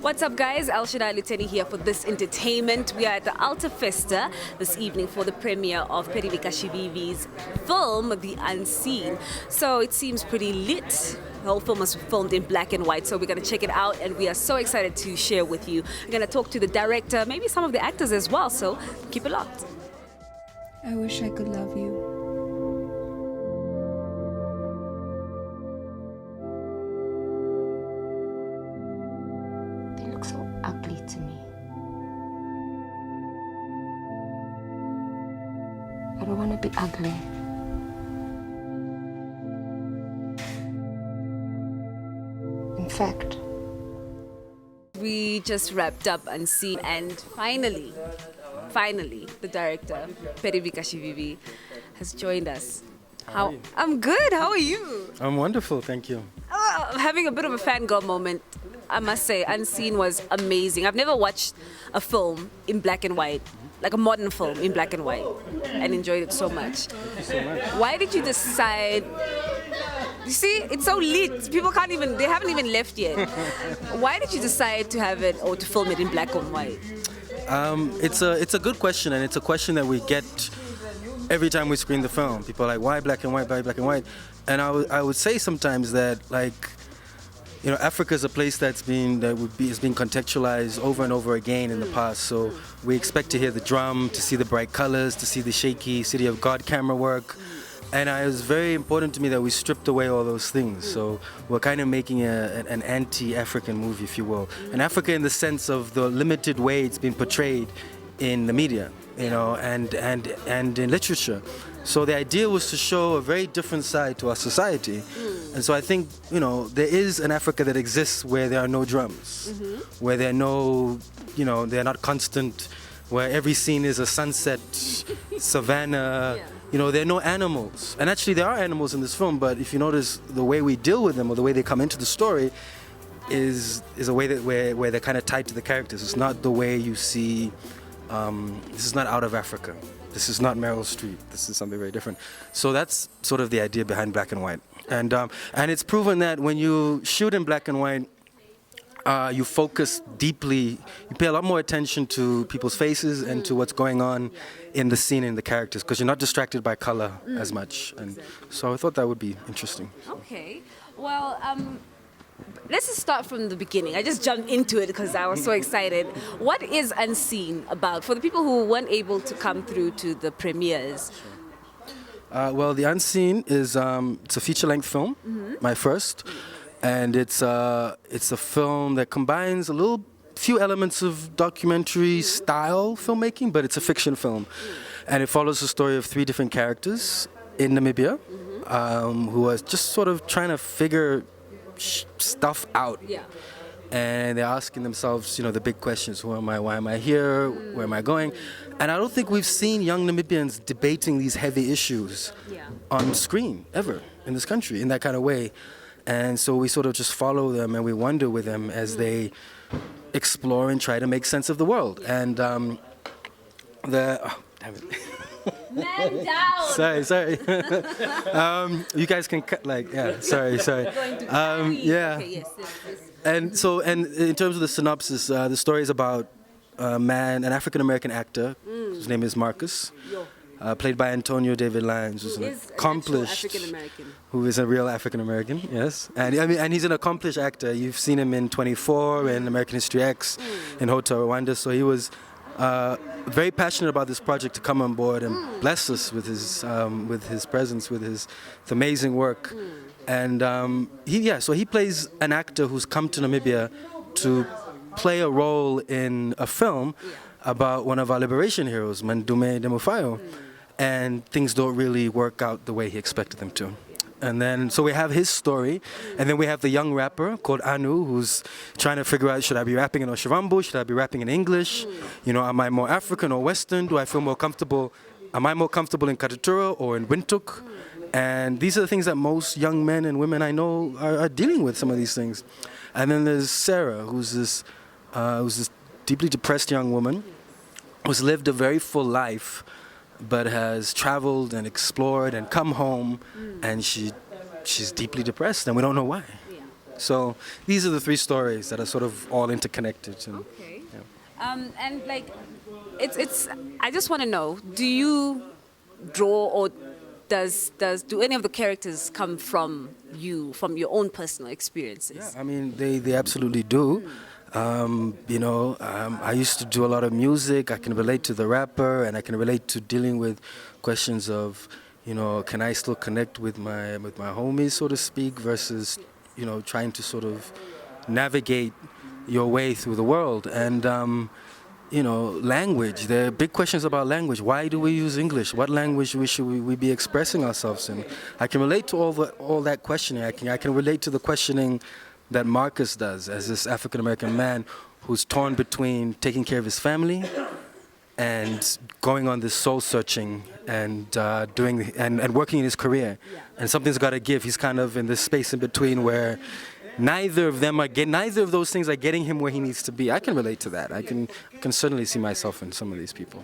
What's up, guys? El-Shaddai Aluteni here for this entertainment. We are at the Alte Festa this evening for the premiere of Perivi Katjavivi's film, The Unseen. So it seems pretty lit. The whole film was filmed in black and white, so we're going to check it out, and we are so excited to share with you. We're going to talk to the director, maybe some of the actors as well, so keep it locked. I wish I could love you. They look so ugly to me. I don't want to be ugly. In fact, We just wrapped up Unseen, and finally, the director, Perivi Katjavivi, has joined us. How? I'm good. How are you? I'm wonderful, thank you. Having a bit of a fangirl moment, I must say. Unseen was amazing. I've never watched a film in black and white, like a modern film in black and white, and enjoyed it so much. Thank you so much. Why did you decide? You see, it's so lit. People can't even, they haven't even left yet. Why did you decide to have it or to film it in black and white? It's a good question, and it's a question that we get every time we screen the film. People are like, why black and white, why black and white? And I would say sometimes that, like, you know, Africa is a place is being contextualized over and over again in the past. So we expect to hear the drum, to see the bright colors, to see the shaky City of God camera work. And it was very important to me that we stripped away all those things. So we're kind of making an anti-African movie, if you will. And Africa in the sense of the limited way it's been portrayed in the media, you know, and in literature. So the idea was to show a very different side to our society. And so I think, you know, there is an Africa that exists where there are no drums, where there are no, you know, they're not constant, where every scene is a sunset, savannah. You know, there are no animals. And actually there are animals in this film, but if you notice the way we deal with them or the way they come into the story is a way that where they're kind of tied to the characters. It's not the way you see, this is not Out of Africa. This is not Meryl Streep. This is something very different. So that's sort of the idea behind black and white. And it's proven that when you shoot in black and white, you focus deeply, you pay a lot more attention to people's faces and to what's going on in the scene and the characters, because you're not distracted by color as much. And so I thought that would be interesting. Okay. Well, let's just start from the beginning. I just jumped into it because I was so excited. What is Unseen about for the people who weren't able to come through to the premieres? Well, The Unseen is it's a feature-length film, my first. And it's a film that combines a few elements of documentary style filmmaking, but it's a fiction film. And it follows the story of 3 different characters in Namibia who are just sort of trying to figure stuff out. Yeah. And they're asking themselves, you know, the big questions: who am I? Why am I here? Where am I going? And I don't think we've seen young Namibians debating these heavy issues on screen ever in this country in that kind of way. And so we sort of just follow them and we wonder with them as they explore and try to make sense of the world. And damn it. Man down! Sorry. You guys can cut, like, yeah, sorry. Yeah. Okay, yes. And in terms of the synopsis, the story is about an African-American actor, whose name is Marcus. Played by Antonio David Lyons, who's an accomplished, who is a real African-American, yes. And he's an accomplished actor. You've seen him in 24, in American History X, in Hotel Rwanda. So he was very passionate about this project to come on board and bless us with his presence, with his amazing work. And so he plays an actor who's come to Namibia to play a role in a film about one of our liberation heroes, Mandume Demofayo. And things don't really work out the way he expected them to. And then, so we have his story, and then we have the young rapper called Anu, who's trying to figure out, should I be rapping in Oshirambo, should I be rapping in English? You know, am I more African or Western? Do I feel more comfortable? Am I more comfortable in Katutura or in Windhoek? And these are the things that most young men and women I know are dealing with, some of these things. And then there's Sarah, who's this deeply depressed young woman who's lived a very full life, but has traveled and explored and come home, and she's deeply depressed, and we don't know why. So these are the three stories that are sort of all interconnected. And, Okay. yeah. And like, it's. I just want to know: do you draw, or do any of the characters come from you, from your own personal experiences? I mean, they absolutely do. I used to do a lot of music. I can relate to the rapper, and I can relate to dealing with questions of, can I still connect with my homies, so to speak, versus, trying to sort of navigate your way through the world. And language. There are big questions about language. Why do we use English? What language should we be expressing ourselves in? I can relate to all that questioning. I can relate to the questioning that Marcus does as this African American man who's torn between taking care of his family and going on this soul searching and doing and working in his career. And something's got to give. He's kind of in this space in between where neither of those things are getting him where he needs to be. I can relate to that. I can certainly see myself in some of these people.